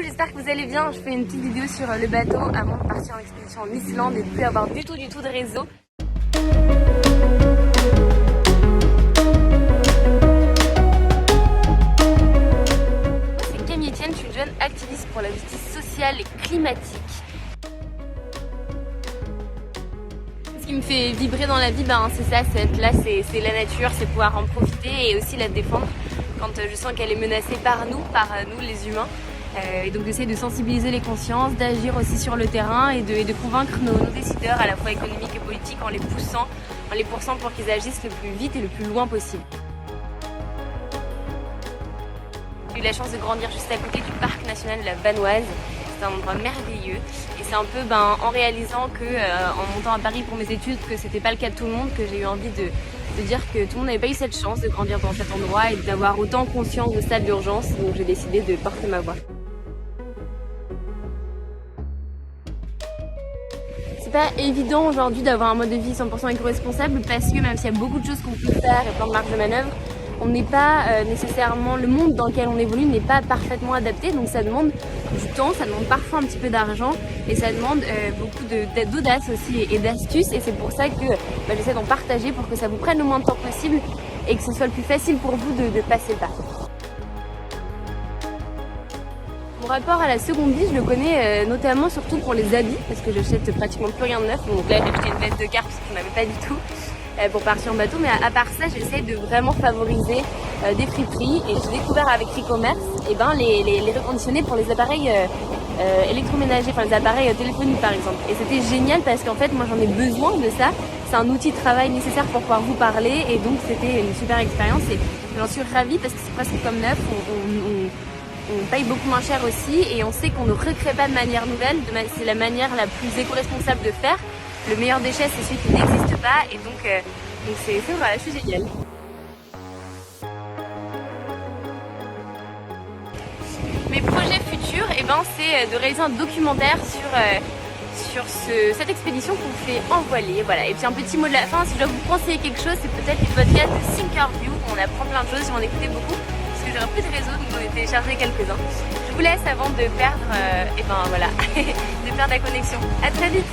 j'espère que vous allez bien. Je fais une petite vidéo sur le bateau avant de partir en expédition en Islande et de plus avoir du tout de réseau. C'est Camille Etienne, je suis une jeune activiste pour la justice sociale et climatique. Ce qui me fait vibrer dans la vie, c'est ça, c'est être là, c'est la nature, c'est pouvoir en profiter et aussi la défendre quand je sens qu'elle est menacée par nous les humains. Et donc d'essayer de sensibiliser les consciences, d'agir aussi sur le terrain et de convaincre nos décideurs à la fois économiques et politiques en les poussant pour qu'ils agissent le plus vite et le plus loin possible. J'ai eu la chance de grandir juste à côté du parc national de la Vanoise. C'est un endroit merveilleux et c'est un peu en réalisant que en montant à Paris pour mes études que c'était pas le cas de tout le monde que j'ai eu envie de dire que tout le monde n'avait pas eu cette chance de grandir dans cet endroit et d'avoir autant conscience de ça d'urgence, donc j'ai décidé de porter ma voix. C'est pas évident aujourd'hui d'avoir un mode de vie 100% éco-responsable parce que même s'il y a beaucoup de choses qu'on peut faire et plein de marge de manœuvre, on n'est pas nécessairement, le monde dans lequel on évolue n'est pas parfaitement adapté, donc ça demande du temps, ça demande parfois un petit peu d'argent et ça demande beaucoup d'audace aussi et d'astuces, et c'est pour ça que j'essaie d'en partager pour que ça vous prenne le moins de temps possible et que ce soit le plus facile pour vous de passer le pas. Mon rapport à la seconde vie, je le connais notamment surtout pour les habits, parce que j'achète pratiquement plus rien de neuf, donc là j'ai acheté une veste de carpe parce que je n'en avais pas du tout pour partir en bateau, mais à part ça j'essaie de vraiment favoriser des friperies, et j'ai découvert avec Recommerce les reconditionnés pour les appareils électroménagers, enfin les appareils téléphoniques par exemple, et c'était génial parce qu'en fait moi j'en ai besoin de ça, c'est un outil de travail nécessaire pour pouvoir vous parler, et donc c'était une super expérience et j'en suis ravie parce que c'est presque comme neuf, on paye beaucoup moins cher aussi et on sait qu'on ne recrée pas de manière nouvelle, c'est la manière la plus éco-responsable de faire. Le meilleur déchet c'est celui qui n'existe pas, et donc c'est génial. Mes projets futurs, c'est de réaliser un documentaire sur cette expédition qu'on fait en voilier. Voilà. Et puis un petit mot de la fin, si je dois vous conseiller quelque chose, c'est peut-être les podcasts de Thinkerview, où on apprend plein de choses, si on écoutait beaucoup, parce que j'aurais plus de réseau, donc j'en ai téléchargé quelques-uns. Je vous laisse avant de perdre, de perdre la connexion. À très vite.